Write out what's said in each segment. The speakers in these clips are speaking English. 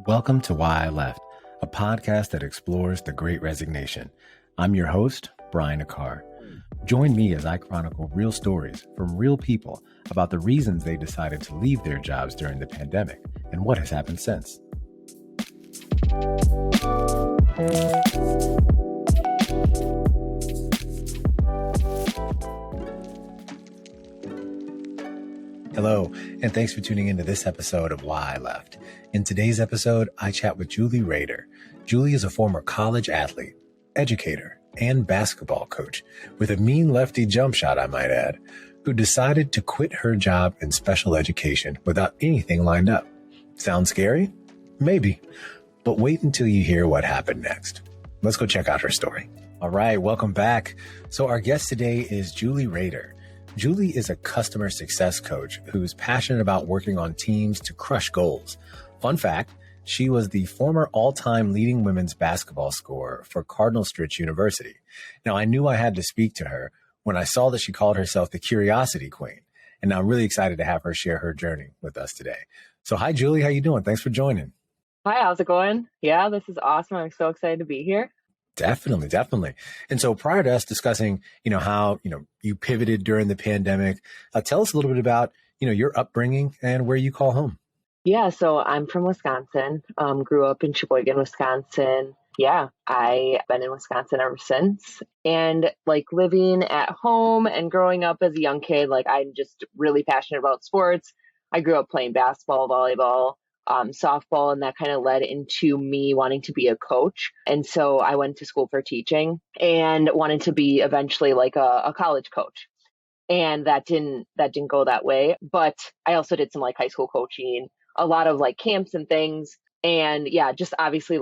Welcome to Why I Left, a podcast that explores the Great Resignation. I'm your host, Brian Aquart. Join me as I chronicle real stories from real people about the reasons they decided to leave their jobs during the pandemic and what has happened since. Hello, and thanks for tuning into this episode of Why I Left. In today's episode, I chat with Julie Raeder. Julie is a former college athlete, educator, and basketball coach with a mean lefty jump shot, I might add, who decided to quit her job in special education without anything lined up. Sound scary? Maybe. But wait until you hear what happened next. Let's go check out her story. All right, welcome back. So our guest today is Julie Raeder. Julie is a customer success coach who's passionate about working on teams to crush goals. Fun fact, she was the former all-time leading women's basketball scorer for Cardinal Stritch University. Now, I knew I had to speak to her when I saw that she called herself the Curiosity Queen. And I'm really excited to have her share her journey with us today. So hi, Julie. How you doing? Thanks for joining. Hi, how's it going? Yeah, this is awesome. I'm so excited to be here. Definitely. And so prior to us discussing, how, you pivoted during the pandemic, tell us a little bit about, your upbringing and where you call home. Yeah, so I'm from Wisconsin, grew up in Sheboygan, Wisconsin. Yeah, I've been in Wisconsin ever since. And living at home and growing up as a young kid, I'm just really passionate about sports. I grew up playing basketball, volleyball, softball, and that kind of led into me wanting to be a coach. And so I went to school for teaching and wanted to be eventually a college coach. And that didn't go that way. But I also did some high school coaching, a lot of camps and things. And yeah, just obviously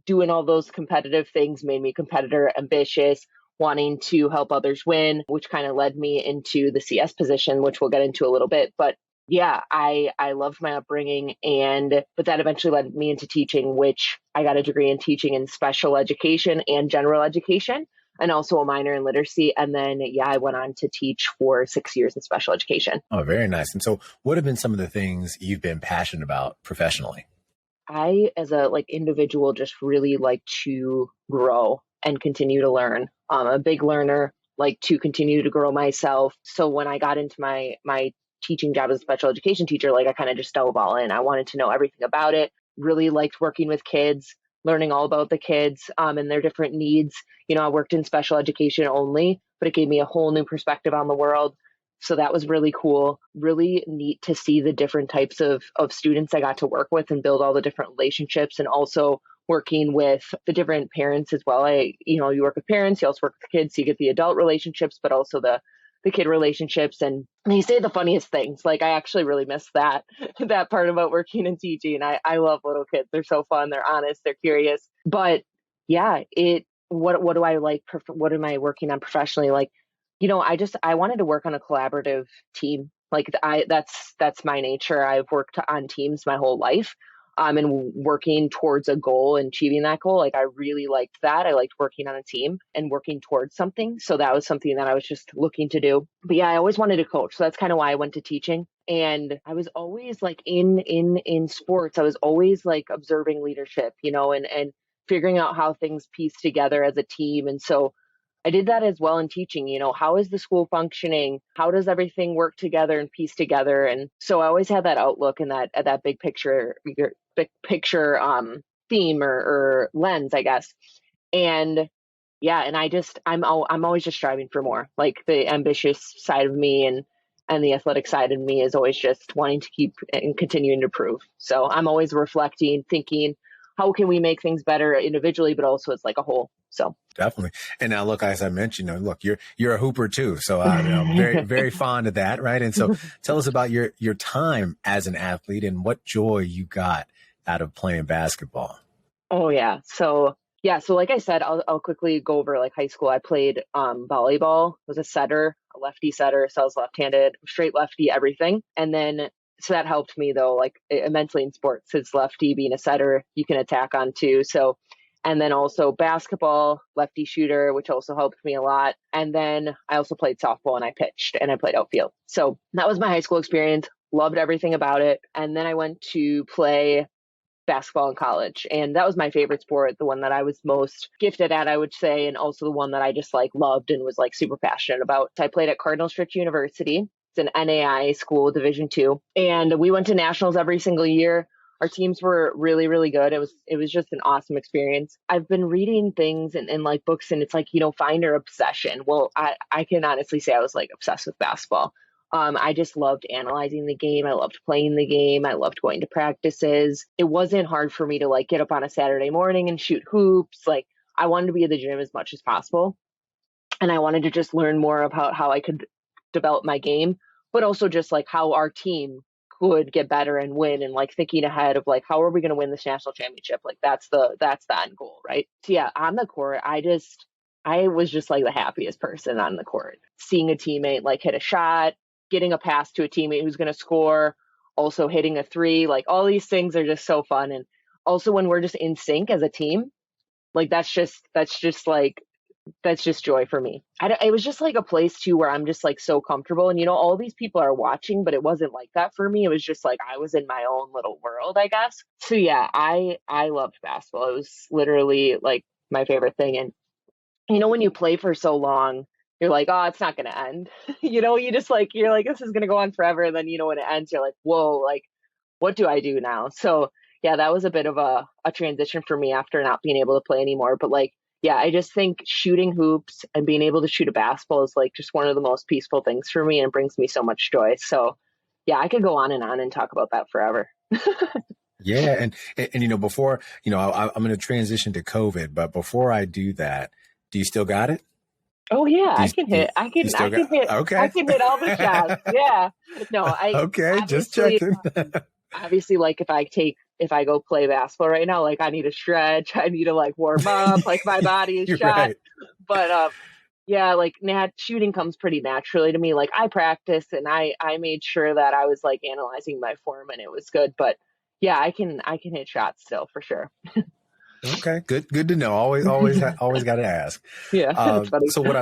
doing all those competitive things made me a competitor, ambitious, wanting to help others win, which kind of led me into the CS position, which we'll get into a little bit. But yeah, I loved my upbringing, but that eventually led me into teaching, which I got a degree in teaching in special education and general education, and also a minor in literacy. And then, I went on to teach for 6 years in special education. Oh, very nice. And so what have been some of the things you've been passionate about professionally? I, as a individual, just really like to grow and continue to learn. I'm a big learner, like to continue to grow myself. So when I got into my teaching job as a special education teacher, I kind of just dove all in. I wanted to know everything about it, really liked working with kids, learning all about the kids and their different needs. I worked in special education only, but it gave me a whole new perspective on the world. So that was really cool, really neat to see the different types of students I got to work with and build all the different relationships, and also working with the different parents as well. You work with parents, you also work with kids, so you get the adult relationships, but also the kid relationships. And they say the funniest things. I actually really miss that part about working and teaching. I love little kids. They're so fun. They're honest. They're curious. But yeah, what do I like? What am I working on professionally? I wanted to work on a collaborative team. That's my nature. I've worked on teams my whole life. And working towards a goal and achieving that goal. I really liked that. I liked working on a team and working towards something. So that was something that I was just looking to do. But yeah, I always wanted to coach. So that's kind of why I went to teaching. And I was always in sports, I was always observing leadership, and figuring out how things piece together as a team. And so I did that as well in teaching. How is the school functioning? How does everything work together and piece together? And so I always had that outlook and that big picture theme or lens, I guess. And yeah, and I'm always just striving for more. The ambitious side of me and the athletic side of me is always just wanting to keep and continuing to improve. So I'm always reflecting, thinking, how can we make things better individually, but also as a whole. So definitely. And now, look, as I mentioned, you're a hooper too. So I'm very, very fond of that. Right. And so tell us about your time as an athlete and what joy you got out of playing basketball. Oh, yeah. So like I said, I'll quickly go over high school. I played volleyball, was a setter, a lefty setter. So I was left-handed, straight lefty, everything. And then so that helped me though, immensely in sports. It's lefty, being a setter, you can attack on too. So, and then also basketball, lefty shooter, which also helped me a lot. And then I also played softball and I pitched and I played outfield. So that was my high school experience. Loved everything about it. And then I went to play basketball in college. And that was my favorite sport, the one that I was most gifted at, I would say, and also the one that I just like loved and was like super passionate about. So I played at Cardinal Stritch University. It's an NAI school, Division II. And we went to nationals every single year. Our teams were really, really good. It was just an awesome experience. I've been reading things and like books, and it's like, find your obsession. Well, I can honestly say I was like obsessed with basketball. I just loved analyzing the game. I loved playing the game. I loved going to practices. It wasn't hard for me to like get up on a Saturday morning and shoot hoops. Like I wanted to be at the gym as much as possible. And I wanted to just learn more about how I could develop my game, but also just like how our team could get better and win, and like thinking ahead of like, how are we going to win this national championship? Like that's the end goal, right? So yeah, on the court, I was just like the happiest person on the court, seeing a teammate like hit a shot, getting a pass to a teammate who's going to score, also hitting a three. Like all these things are just so fun. And also when we're just in sync as a team, like that's just joy for me. It was just like a place too where I'm just like so comfortable, and all these people are watching, but it wasn't like that for me. It was just like I was in my own little world, I guess. So yeah, I loved basketball. It was literally like my favorite thing. And when you play for so long, you're like, oh, it's not going to end. You just like, you're like, this is going to go on forever. And then, when it ends, you're like, whoa, like, what do I do now? So yeah, that was a bit of a transition for me after not being able to play anymore. But like, yeah, I just think shooting hoops and being able to shoot a basketball is like just one of the most peaceful things for me, and brings me so much joy. So yeah, I could go on and talk about that forever. Yeah. And before, I'm going to transition to COVID, but before I do that, do you still got it? Oh yeah, I can hit. I can hit. Okay. I can hit all the shots. Yeah. No, okay, just checking. Obviously, like if I go play basketball right now, like I need to stretch, I need to like warm up, like my body is shot. Right. But yeah, like shooting comes pretty naturally to me. Like I practice, and I made sure that I was like analyzing my form, and it was good. But yeah, I can hit shots still for sure. Okay, good to know. Always got to ask. Yeah. So what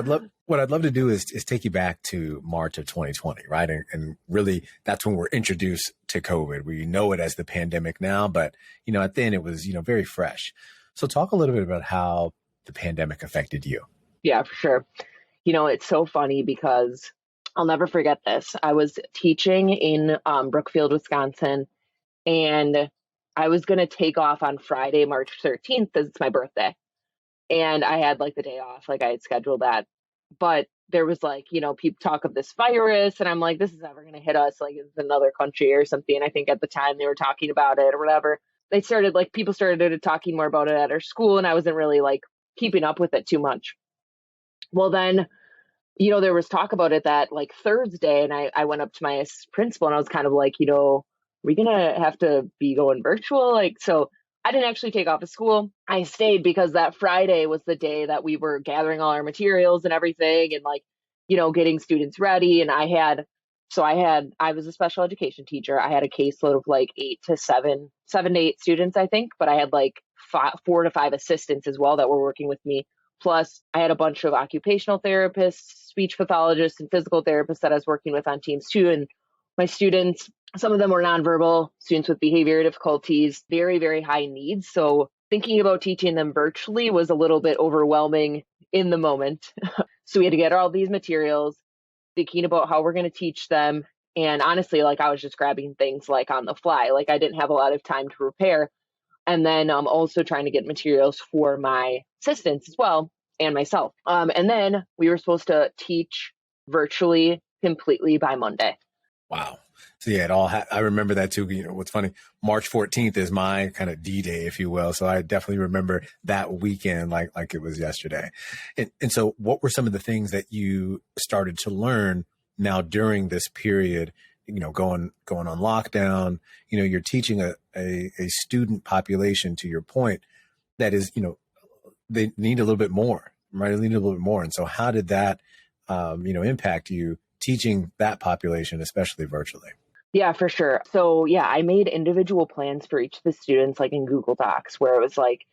I'd love to do is take you back to March of 2020, right? And really, that's when we're introduced to COVID. We know it as the pandemic now, but at the end it was very fresh. So talk a little bit about how the pandemic affected you. Yeah, for sure. It's so funny because I'll never forget this. I was teaching in Brookfield, Wisconsin, and I was going to take off on Friday, March 13th, because it's my birthday. And I had like the day off, like I had scheduled that. But there was like, people talk of this virus, and I'm like, this is never going to hit us. Like it's another country or something. I think at the time they were talking about it or whatever. People started talking more about it at our school, and I wasn't really like keeping up with it too much. Well, then, there was talk about it that like Thursday, and I went up to my principal, and I was kind of like, are we going to have to be going virtual? Like, so I didn't actually take off of school. I stayed because that Friday was the day that we were gathering all our materials and everything, and like, getting students ready. And I was a special education teacher. I had a caseload of like 7 to 8 students, I think, but I had like 4 to 5 assistants as well that were working with me. Plus I had a bunch of occupational therapists, speech pathologists, and physical therapists that I was working with on teams too. And my students, some of them were nonverbal, students with behavior difficulties, very, very high needs. So thinking about teaching them virtually was a little bit overwhelming in the moment. So we had to get all these materials, thinking about how we're going to teach them. And honestly, like I was just grabbing things like on the fly. Like I didn't have a lot of time to prepare. And then also trying to get materials for my assistants as well, and myself. And then we were supposed to teach virtually completely by Monday. Wow. So yeah, I remember that too. What's funny, March 14th is my kind of D-Day, if you will. So I definitely remember that weekend like it was yesterday. And so what were some of the things that you started to learn now during this period, going on lockdown? You're teaching a student population, to your point, that is, they need a little bit more, right? They need a little bit more. And so how did that, impact you teaching that population, especially virtually? Yeah, for sure. So yeah, I made individual plans for each of the students, like in Google Docs, where it was like,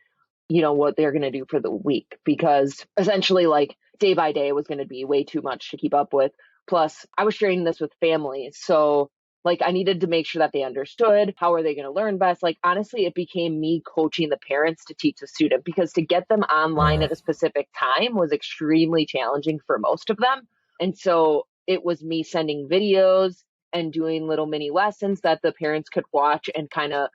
what they're going to do for the week, because essentially like day by day was going to be way too much to keep up with. Plus I was sharing this with families. So Like I needed to make sure that they understood how are they going to learn best. Like honestly, it became me coaching the parents to teach the student because to get them online Uh, at a specific time was extremely challenging for most of them. And so it was me sending videos and doing little mini lessons that the parents could watch and kind of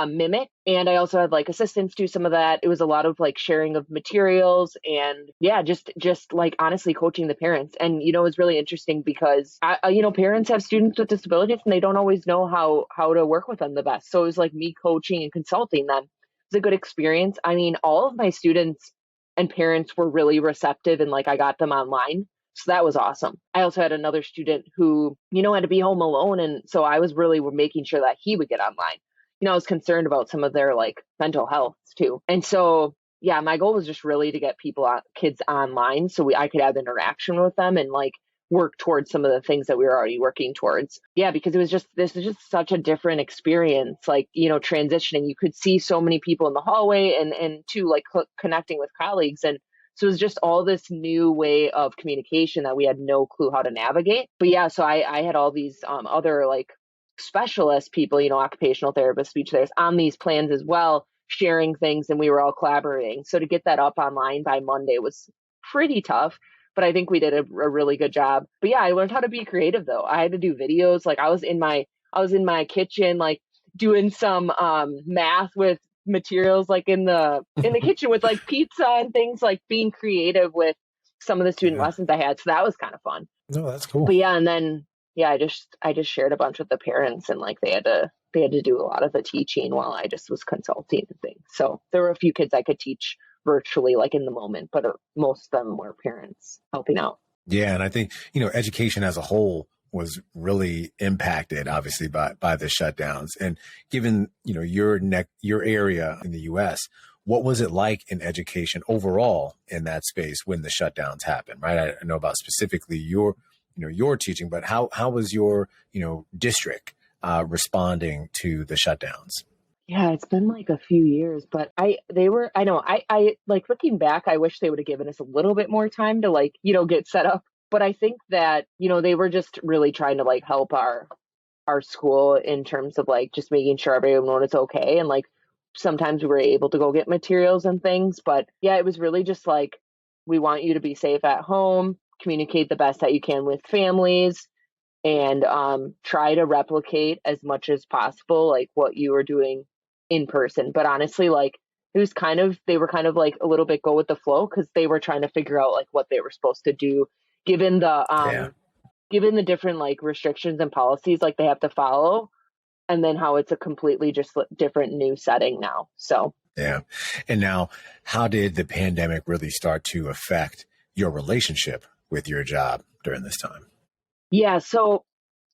mimic. And I also had like assistants do some of that. It was a lot of like sharing of materials and yeah, just like honestly coaching the parents. And you know, it was really interesting because you know, parents have students with disabilities and they don't always know how to work with them the best. So it was like me coaching and consulting them. It's a good experience. I mean, all of my students and parents were really receptive and like I got them online. So that was awesome. I also had another student who, you know, had to be home alone. And so I was really making sure that he would get online. You know, I was concerned about some of their like mental health too. And so, yeah, my goal was just really to get kids online so I could have interaction with them and like work towards some of the things that we were already working towards. Yeah, because this is just such a different experience, like, you know, transitioning. You could see so many people in the hallway and too, like connecting with colleagues. And so it was just all this new way of communication that we had no clue how to navigate. But yeah, so I had all these other like specialist people, you know, occupational therapists, speech therapists on these plans as well, sharing things, and we were all collaborating. So to get that up online by Monday was pretty tough, but I think we did a really good job. But yeah, I learned how to be creative though. I had to do videos. Like I was in my kitchen, like doing some math with materials like in the kitchen with like pizza and things, like being creative with some of the student yeah. lessons I had. So that was kind of fun. No, that's cool. But yeah, and then yeah, I just shared a bunch with the parents and like they had to do a lot of the teaching while I just was consulting and things. So there were a few kids I could teach virtually like in the moment, but most of them were parents helping out. Yeah, and I think, you know, education as a whole was really impacted obviously by the shutdowns. And given, you know, your area in the US, what was it like in education overall in that space when the shutdowns happened, right? I know about specifically your teaching, but how was your, you know, district responding to the shutdowns? Yeah, it's been like a few years, but I know, I like looking back, I wish they would have given us a little bit more time to like, you know, get set up. But I think that, you know, they were just really trying to like help our school in terms of like just making sure everyone was okay. And like sometimes we were able to go get materials and things. But yeah, it was really just like, we want you to be safe at home, communicate the best that you can with families, and try to replicate as much as possible like what you were doing in person. But honestly, like they were kind of like a little bit go with the flow because they were trying to figure out like what they were supposed to do given Yeah. the different like restrictions and policies like they have to follow, and then how it's a completely just different new setting now. So Yeah. And now, how did the pandemic really start to affect your relationship with your job during this time? yeah, so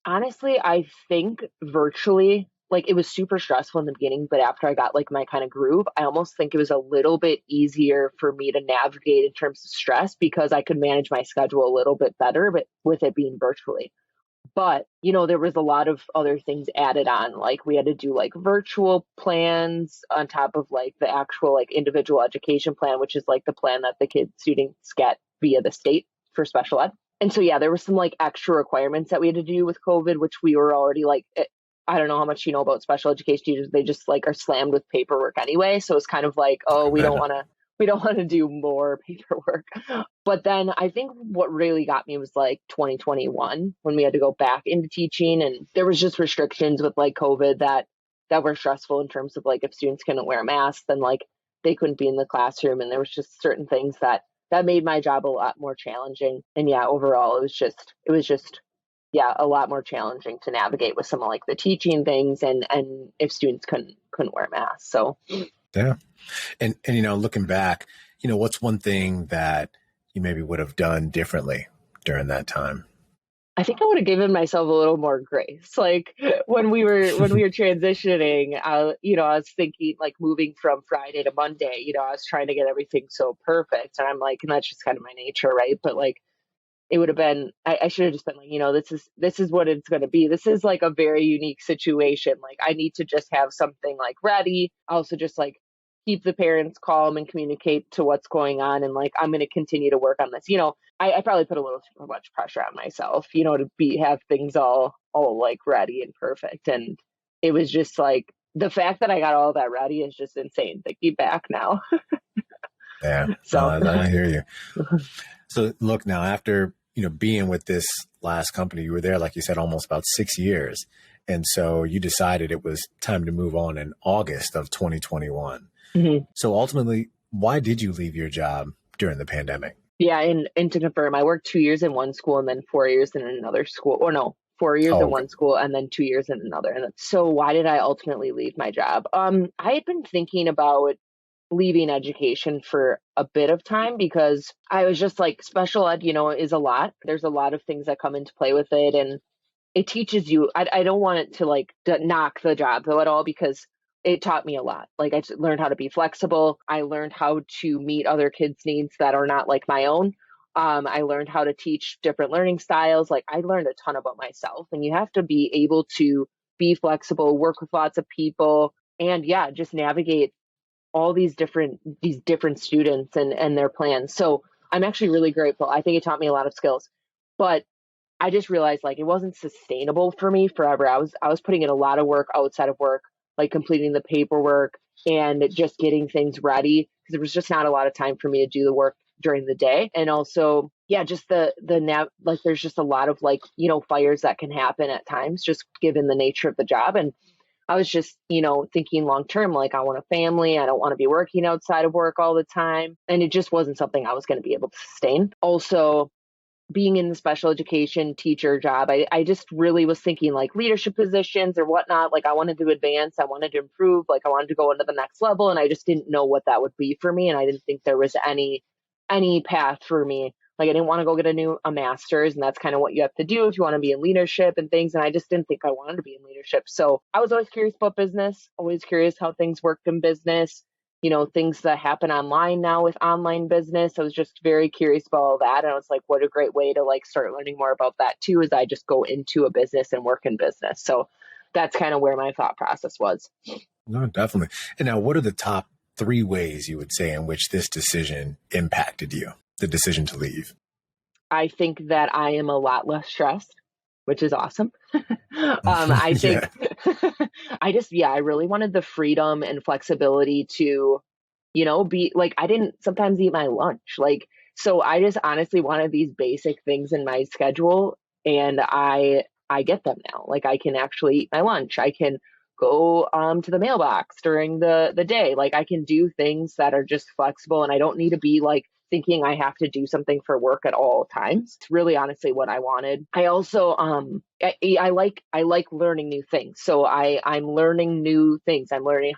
honestly, I think virtually, like it was super stressful in the beginning, but after I got like my kind of groove, I almost think it was a little bit easier for me to navigate in terms of stress because I could manage my schedule a little bit better, but with it being virtually. But, you know, there was a lot of other things added on. Like we had to do like virtual plans on top of like the actual like individual education plan, which is like the plan that the students get via the state for special ed. And so, yeah, there were some like extra requirements that we had to do with COVID, which we were already like, I don't know how much you know about special education teachers. They just like are slammed with paperwork anyway. So it's kind of like, oh, we don't want to do more paperwork. But then I think what really got me was like 2021 when we had to go back into teaching, and there was just restrictions with like COVID that were stressful in terms of like if students couldn't wear masks, then like they couldn't be in the classroom, and there was just certain things that made my job a lot more challenging. And yeah, overall it was just yeah, a lot more challenging to navigate with some of like the teaching things and if students couldn't wear masks. So Yeah. And you know, looking back, you know, what's one thing that you maybe would have done differently during that time? I think I would have given myself a little more grace. Like when we were transitioning, I was thinking like moving from Friday to Monday, I was trying to get everything so perfect. And I'm like, and that's just kind of my nature, right? But like it would have been I should have just been like, this is what it's gonna be. This is like a very unique situation. Like I need to just have something like ready. Also just like keep the parents calm and communicate to what's going on, and like I'm gonna continue to work on this. I probably put a little too much pressure on myself, to have things all all like ready and perfect. And it was just like the fact that I got all that ready is just insane thinking back now. Yeah, So I hear you. So look now, after being with this last company, you were there, like you said, almost about 6 years, and so you decided it was time to move on in August of 2021. mhm. So ultimately, why did you leave your job during the pandemic? Yeah, and to confirm, I worked 2 years in one school and then 4 years in another school. Or no, 4 years Oh, in okay. one school and then 2 years in another. And so why did I ultimately leave my job? I had been thinking about leaving education for a bit of time because I was just like special ed, is a lot. There's a lot of things that come into play with it. And it teaches you, I don't want it to like knock the job though at all, because it taught me a lot. Like I learned how to be flexible. I learned how to meet other kids' needs that are not like my own. I learned how to teach different learning styles. Like I learned a ton about myself, and you have to be able to be flexible, work with lots of people, and yeah, just navigate all these different students and their plans. So I'm actually really grateful. I think it taught me a lot of skills, but I just realized like it wasn't sustainable for me forever. I was putting in a lot of work outside of work, like completing the paperwork and just getting things ready, because there was just not a lot of time for me to do the work during the day. And also, yeah, just like there's just a lot of like, fires that can happen at times just given the nature of the job. And I was just, thinking long term, like I want a family. I don't want to be working outside of work all the time. And it just wasn't something I was going to be able to sustain. Also, being in the special education teacher job, I just really was thinking like leadership positions or whatnot. Like I wanted to advance, I wanted to improve, like I wanted to go into the next level. And I just didn't know what that would be for me. And I didn't think there was any path for me. Like I didn't want to go get a master's, and that's kind of what you have to do if you want to be in leadership and things. And I just didn't think I wanted to be in leadership. So I was always curious about business, always curious how things worked in business, things that happen online now with online business. I was just very curious about all that. And I was like, what a great way to like start learning more about that too, is I just go into a business and work in business. So that's kind of where my thought process was. No, definitely. And now, what are the top three ways you would say in which this decision impacted you, the decision to leave? I think that I am a lot less stressed, which is awesome. I Yeah. think I really wanted the freedom and flexibility to, be like, I didn't sometimes eat my lunch. Like, so I just honestly wanted these basic things in my schedule, and I get them now. Like I can actually eat my lunch. I can go to the mailbox during the day. Like I can do things that are just flexible, and I don't need to be like thinking I have to do something for work at all times. It's really honestly what I wanted. I also I like learning new things. So I'm learning new things. I'm learning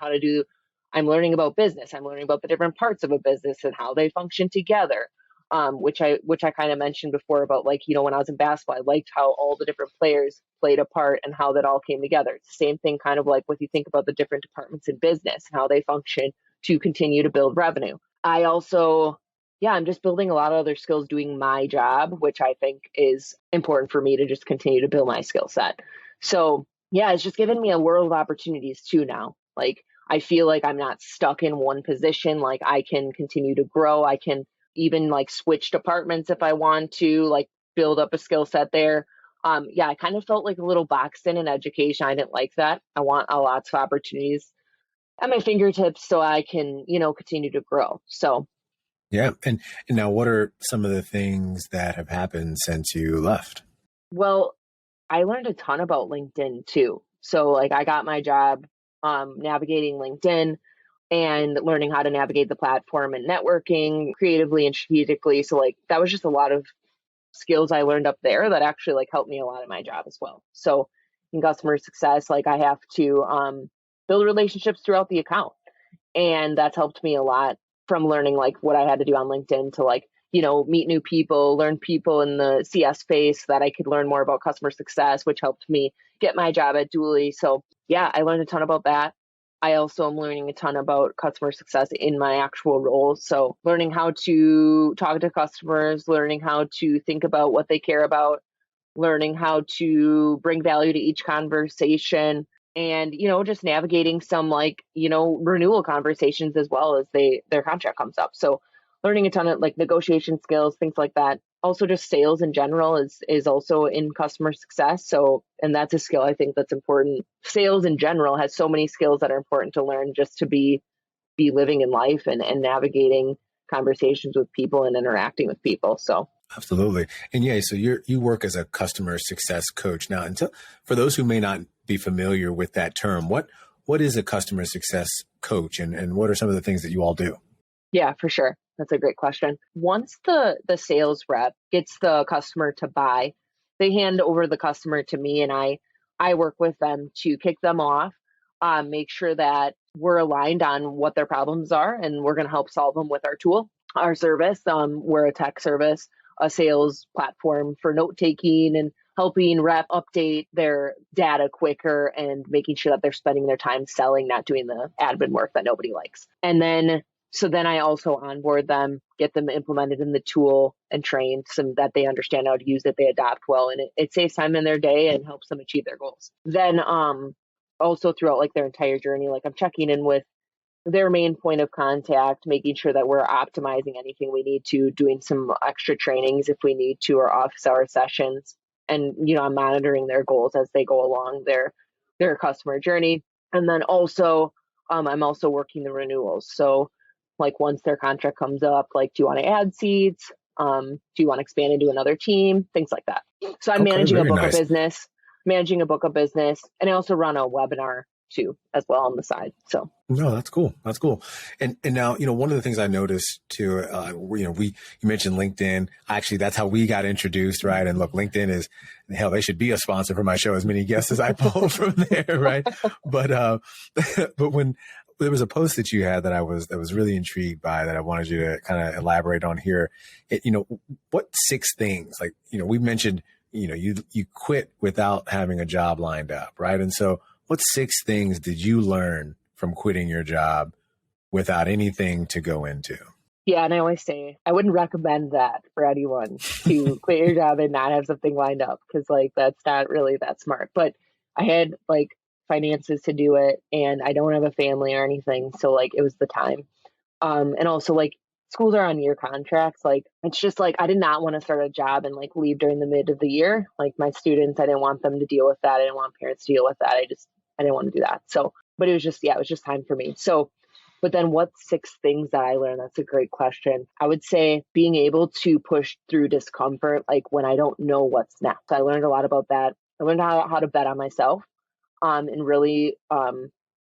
about business. I'm learning about the different parts of a business and how they function together. Which I kind of mentioned before about like, when I was in basketball, I liked how all the different players played a part and how that all came together. It's the same thing kind of like when you think about the different departments in business and how they function to continue to build revenue. I also, yeah, I'm just building a lot of other skills doing my job, which I think is important for me to just continue to build my skill set. So yeah, it's just given me a world of opportunities too now. Like I feel like I'm not stuck in one position. Like I can continue to grow. I can even like switch departments if I want to, like build up a skill set there. Yeah, I kind of felt like a little boxed in education. I didn't like that. I want lots of opportunities at my fingertips so I can, continue to grow. So Yeah. And now, what are some of the things that have happened since you left? well, I learned a ton about LinkedIn too. So like I got my job navigating LinkedIn and learning how to navigate the platform and networking creatively and strategically. So like that was just a lot of skills I learned up there that actually like helped me a lot in my job as well. So in customer success, like I have to build relationships throughout the account. And that's helped me a lot from learning like what I had to do on LinkedIn to like, meet new people, learn people in the CS space that I could learn more about customer success, which helped me get my job at Julie. So yeah, I learned a ton about that. I also am learning a ton about customer success in my actual role. So learning how to talk to customers, learning how to think about what they care about, learning how to bring value to each conversation, and just navigating some like renewal conversations as well as their contract comes up. So learning a ton of like negotiation skills, things like that. Also just sales in general is also in customer success. So, and that's a skill I think that's important. Sales in general has so many skills that are important to learn just to be living in life and navigating conversations with people and interacting with people. So Absolutely. And yeah, so you work as a customer success coach now. And so for those who may not be familiar with that term, what is a customer success coach, and what are some of the things that you all do? yeah, for sure. That's a great question. Once the sales rep gets the customer to buy, they hand over the customer to me, and I work with them to kick them off, make sure that we're aligned on what their problems are, and we're going to help solve them with our tool, our service. We're a tech service, a sales platform for note taking and helping rep update their data quicker and making sure that they're spending their time selling, not doing the admin work that nobody likes. And then so then I also onboard them, get them implemented in the tool and trained so that they understand how to use it, they adapt well, and it saves time in their day and helps them achieve their goals. Then also throughout like their entire journey, like I'm checking in with their main point of contact, making sure that we're optimizing anything we need to, doing some extra trainings if we need to, or office hour sessions. And, I'm monitoring their goals as they go along their customer journey. And then also, I'm also working the renewals. So like once their contract comes up, like, do you want to add seats? Do you want to expand into another team? Things like that. So I'm Okay, managing a very book nice. of business, and I also run a webinar too as well on the side. So No, that's cool. That's cool. And now, one of the things I noticed too, you mentioned LinkedIn. Actually, that's how we got introduced, right? And look, LinkedIn is, hell, they should be a sponsor for my show, as many guests as I pull from there, right? But but when there was a post that you had that I was really intrigued by, that I wanted you to kind of elaborate on here. What 6 things, like, we mentioned, you quit without having a job lined up, right? And so what 6 things did you learn from quitting your job without anything to go into? yeah, and I always say I wouldn't recommend that for anyone to quit your job and not have something lined up, because like that's not really that smart. But I had like finances to do it, and I don't have a family or anything, so like it was the time. And also like schools are on year contracts. Like it's just like I did not want to start a job and like leave during the mid of the year. Like my students, I didn't want them to deal with that. I didn't want parents to deal with that. I didn't want to do that. So, but it was just time for me. So, but then what 6 things that I learned? That's a great question. I would say being able to push through discomfort, like when I don't know what's next. I learned a lot about that. I learned how to bet on myself, and really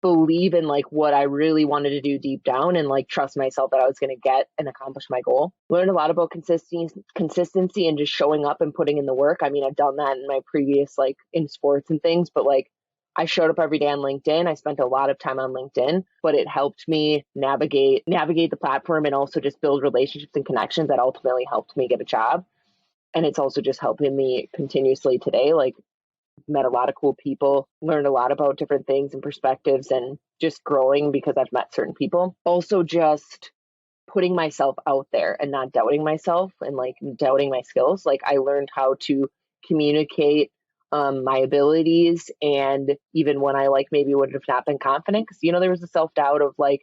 believe in like what I really wanted to do deep down, and like trust myself that I was going to get and accomplish my goal. Learned a lot about consistency and just showing up and putting in the work. I mean, I've done that in my previous, like in sports and things, but like I showed up every day on LinkedIn. I spent a lot of time on LinkedIn, but it helped me navigate the platform and also just build relationships and connections that ultimately helped me get a job. And it's also just helping me continuously today. Like met a lot of cool people, learned a lot about different things and perspectives, and just growing because I've met certain people. Also just putting myself out there and not doubting myself and like doubting my skills. Like I learned how to communicate my abilities, and even when I like maybe would have not been confident, because there was a self-doubt of like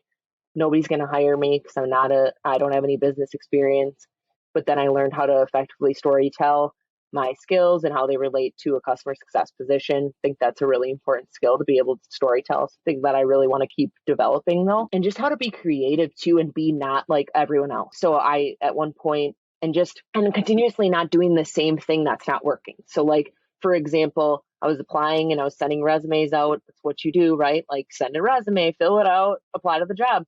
nobody's going to hire me because I don't have any business experience. But then I learned how to effectively storytell my skills and how they relate to a customer success position. I think that's a really important skill, to be able to storytell, something that I really want to keep developing though. And just how to be creative too and be not like everyone else. So I, at one point, and continuously not doing the same thing that's not working. So like, for example, I was applying and I was sending resumes out. That's what you do, right? Like send a resume, fill it out, apply to the job.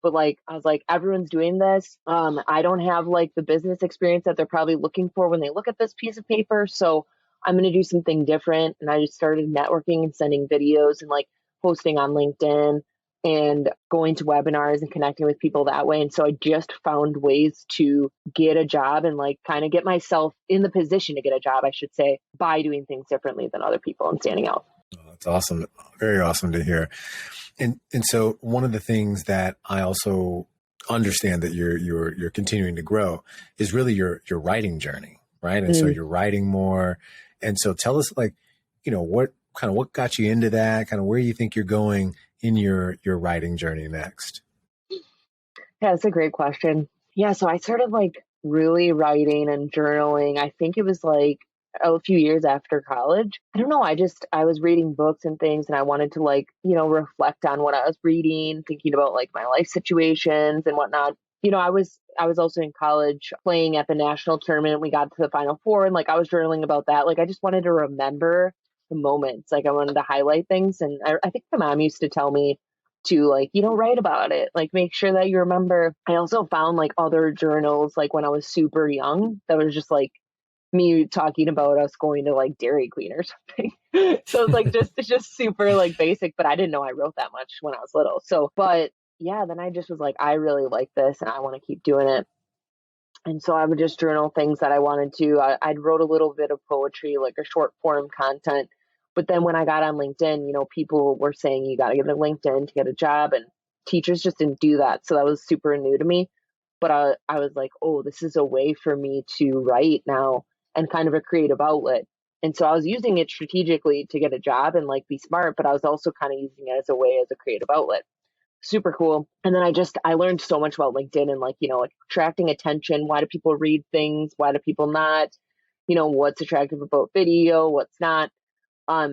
But like, I was like, everyone's doing this. I don't have like the business experience that they're probably looking for when they look at this piece of paper. So I'm going to do something different. And I just started networking and sending videos and like posting on LinkedIn and going to webinars and connecting with people that way. And so I just found ways to get a job and like kind of get myself in the position to get a job, I should say, by doing things differently than other people and standing out. Oh, that's awesome. Very awesome to hear. And so one of the things that I also understand that you're continuing to grow is really your writing journey, right? And so you're writing more. And so tell us, like, what got you into that, kind of where you think you're going in your writing journey next. Yeah, that's a great question. Yeah, so I started like really writing and journaling. I think it was like a few years after college. I don't know. I was reading books and things, and I wanted to like, reflect on what I was reading, thinking about like my life situations and whatnot. I was also in college playing at the national tournament. We got to the Final Four, and like I was journaling about that. Like I just wanted to remember the moments. Like I wanted to highlight things. And I think my mom used to tell me to like, write about it, like make sure that you remember. I also found like other journals, like when I was super young, that was just like me talking about us going to like Dairy Queen or something. So it's like it's just super like basic, but I didn't know I wrote that much when I was little. So, but yeah, then I just was like, I really like this and I want to keep doing it. And so I would just journal things that I wanted to. I'd wrote a little bit of poetry, like a short form content. But then when I got on LinkedIn, people were saying you got to get a LinkedIn to get a job, and teachers just didn't do that. So that was super new to me. But I was like, oh, this is a way for me to write now and kind of a creative outlet. And so I was using it strategically to get a job and like be smart, but I was also kind of using it as a way as a creative outlet. Super cool. And then I learned so much about LinkedIn and like, like attracting attention. Why do people read things? Why do people not? What's attractive about video, what's not.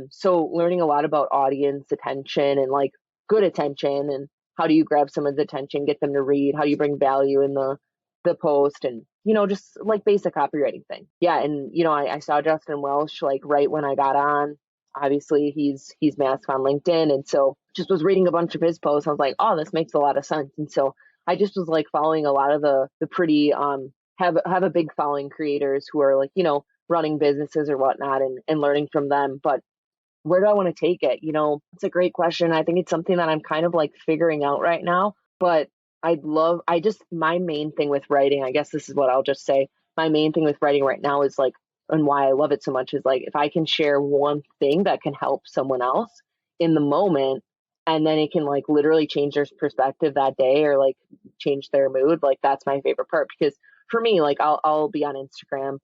So learning a lot about audience attention and like good attention, and how do you grab someone's attention, get them to read, how do you bring value in the post, and just like basic copywriting thing. Yeah. And I saw Justin Welsh like right when I got on. Obviously he's massive on LinkedIn, and so just was reading a bunch of his posts. I was like, oh, this makes a lot of sense. And so I just was like following a lot of the pretty have a big following creators who are like, running businesses or whatnot, and learning from them. But where do I want to take it? It's a great question. I think it's something that I'm kind of like figuring out right now, but my main thing with writing, I guess this is what I'll just say. My main thing with writing right now is like, and why I love it so much is like, if I can share one thing that can help someone else in the moment, and then it can like literally change their perspective that day or like change their mood, like that's my favorite part. Because for me, like I'll be on Instagram,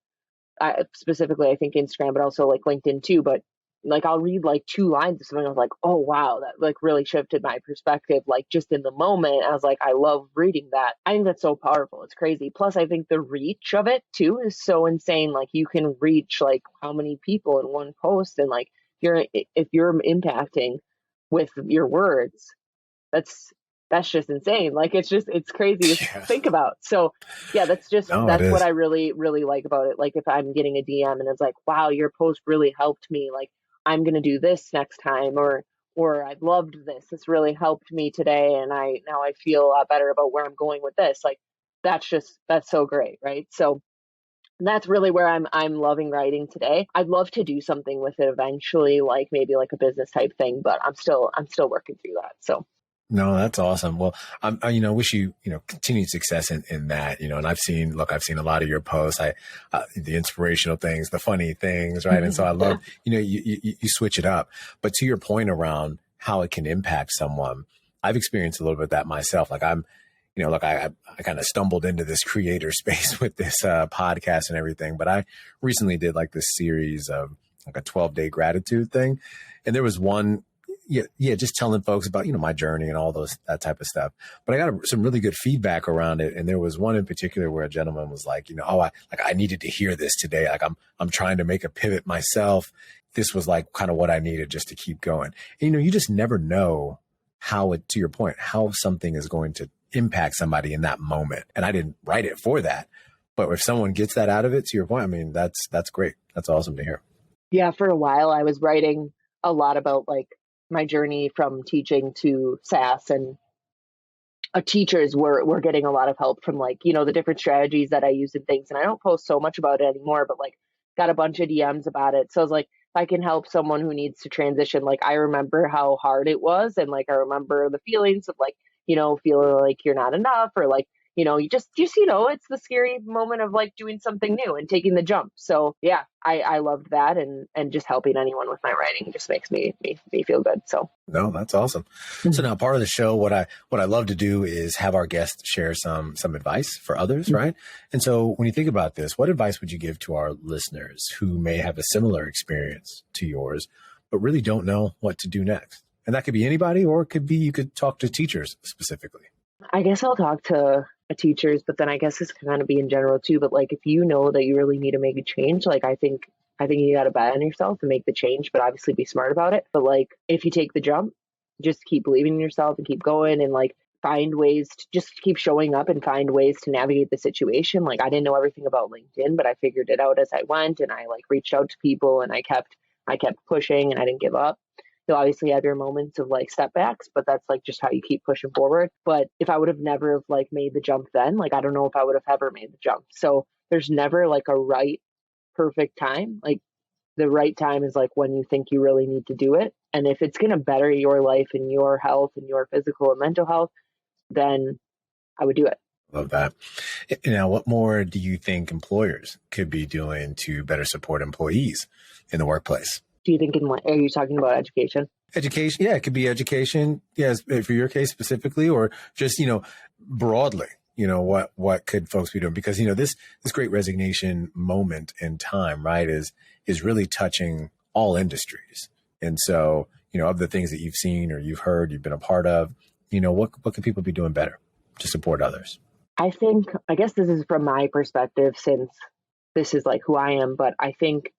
specifically I think Instagram, but also like LinkedIn too. But like I'll read like 2 lines of something. I was like, oh wow, that like really shifted my perspective. Like just in the moment, I was like, I love reading that. I think that's so powerful. It's crazy. Plus, I think the reach of it too is so insane. Like you can reach like how many people in one post, and like if you're impacting with your words, that's just insane. Like it's crazy to Yeah. think about. So yeah, that's No, it what is. I really, really like about it. Like if I'm getting a DM and it's like, wow, your post really helped me. Like I'm gonna do this next time, or I loved this. This really helped me today, and now I feel a lot better about where I'm going with this. Like that's so great, right? So that's really where I'm loving writing today. I'd love to do something with it eventually, like maybe like a business type thing, but I'm still working through that. So No, that's awesome. Well, wish you, continued success in that, and I've seen a lot of your posts, the inspirational things, the funny things, right? And so I love, you switch it up, but to your point around how it can impact someone, I've experienced a little bit of that myself. Like I kind of stumbled into this creator space with this podcast and everything, but I recently did like this series of like a 12-day gratitude thing. And there was one, just telling folks about, my journey and all that type of stuff. But I got some really good feedback around it. And there was one in particular where a gentleman was like, I needed to hear this today. Like I'm trying to make a pivot myself. This was like kind of what I needed just to keep going. And, you just never know to your point, how something is going to impact somebody in that moment. And I didn't write it for that. But if someone gets that out of it, to your point, I mean, that's great. That's awesome to hear. yeah, for a while I was writing a lot about like my journey from teaching to SaaS, and teachers were getting a lot of help from like, the different strategies that I use and things. And I don't post so much about it anymore, but like got a bunch of DMs about it. So I was like, if I can help someone who needs to transition, like I remember how hard it was. And like, I remember the feelings of like, feeling like you're not enough, or like, it's the scary moment of like doing something new and taking the jump. So yeah, I loved that. And just helping anyone with my writing just makes me feel good. So. No, that's awesome. So now part of the show, what I love to do is have our guests share some advice for others, right? And so when you think about this, what advice would you give to our listeners who may have a similar experience to yours, but really don't know what to do next? And that could be anybody, or it could be, you could talk to teachers specifically. I guess I'll talk to teachers, but then I guess this can kind of be in general too. But like, if you know that you really need to make a change, like I think you got to bet on yourself and make the change, but obviously be smart about it. But like, if you take the jump, just keep believing in yourself and keep going, and like find ways to just keep showing up and find ways to navigate the situation. Like, I didn't know everything about LinkedIn, but I figured it out as I went, and I like reached out to people, and I kept pushing, and I didn't give up. You'll obviously have your moments of like setbacks, but that's like just how you keep pushing forward. But if I would have never have like made the jump then, like I don't know if I would have ever made the jump. So there's never like a right perfect time. Like, the right time is like when you think you really need to do it. And if it's going to better your life and your health and your physical and mental health, then I would do it. Love that. Now, what more do you think employers could be doing to better support employees in the workplace? Do you think are you talking about education? Education. Yeah, it could be education. Yes. For your case specifically, or just, broadly, what could folks be doing? Because, this great resignation moment in time, right, is really touching all industries. And so, of the things that you've seen or you've heard, you've been a part of, what could people be doing better to support others? I guess this is from my perspective, since this is like who I am, but I think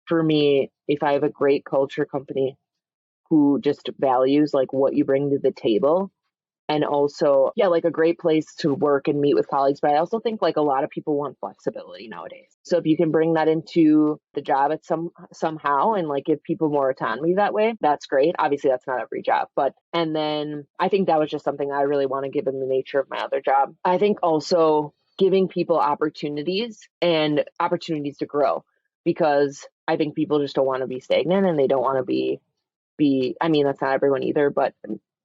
for me, if I have a great culture company who just values like what you bring to the table, and also, like a great place to work and meet with colleagues. But I also think like a lot of people want flexibility nowadays. So if you can bring that into the job at somehow and like give people more autonomy that way, that's great. Obviously, that's not every job, and then I think that was just something I really want to give in the nature of my other job. I think also giving people opportunities to grow, because I think people just don't want to be stagnant, and they don't want to be, I mean, that's not everyone either, but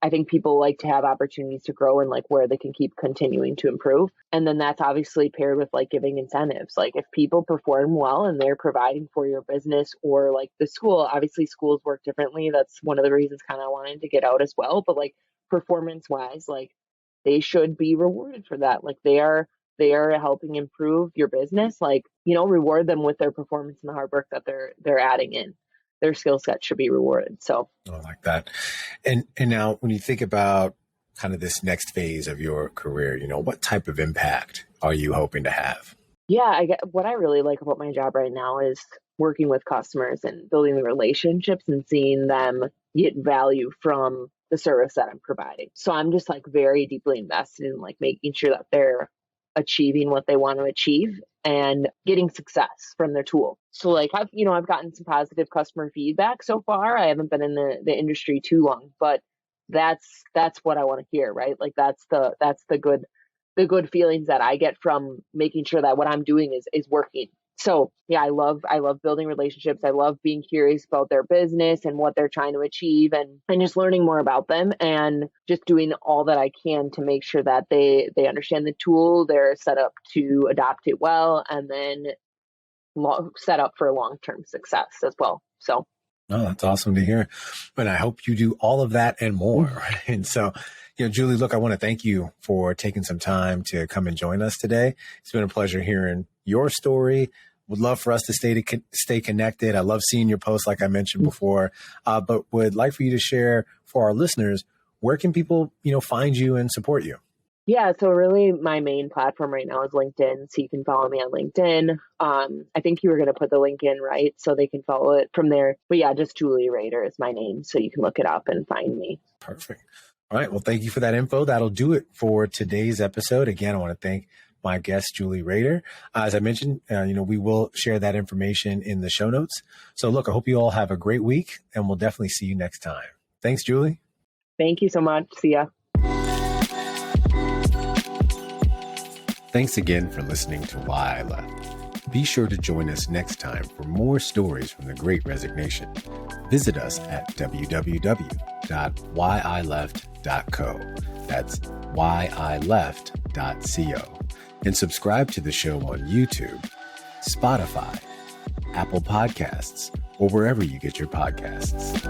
I think people like to have opportunities to grow and like where they can keep continuing to improve. And then that's obviously paired with like giving incentives. Like if people perform well and they're providing for your business or like the school, obviously schools work differently. That's one of the reasons kind of wanted to get out as well. But like performance wise, like they should be rewarded for that. Like they are helping improve your business. Like, reward them with their performance and the hard work that they're adding in. Their skill set should be rewarded. So I like that. And now when you think about kind of this next phase of your career, what type of impact are you hoping to have? Yeah, what I really like about my job right now is working with customers and building the relationships and seeing them get value from the service that I'm providing. So I'm just like very deeply invested in like making sure that they're achieving what they want to achieve and getting success from their tool. So like I've gotten some positive customer feedback so far. I haven't been in the industry too long, but that's what I want to hear, right? Like that's the good feelings that I get from making sure that what I'm doing is working. So yeah, I love building relationships. I love being curious about their business and what they're trying to achieve, and just learning more about them, and just doing all that I can to make sure that they understand the tool, they're set up to adopt it well, and then set up for long-term success as well. So. Oh, that's awesome to hear. And I hope you do all of that and more. Right? And so, Julie, look, I want to thank you for taking some time to come and join us today. It's been a pleasure hearing your story. Would love for us to stay connected. I love seeing your posts, like I mentioned before, but would like for you to share for our listeners, where can people, find you and support you? Yeah, so really my main platform right now is LinkedIn. So you can follow me on LinkedIn. I think you were going to put the link in, right? So they can follow it from there. But yeah, just Julie Raeder is my name. So you can look it up and find me. Perfect. All right. Well, thank you for that info. That'll do it for today's episode. Again, I want to thank my guest, Julie Raeder. As I mentioned, we will share that information in the show notes. So look, I hope you all have a great week, and we'll definitely see you next time. Thanks, Julie. Thank you so much. See ya. Thanks again for listening to Why I Left. Be sure to join us next time for more stories from the Great Resignation. Visit us at www.whyileft.co. That's whyileft.co. And subscribe to the show on YouTube, Spotify, Apple Podcasts, or wherever you get your podcasts.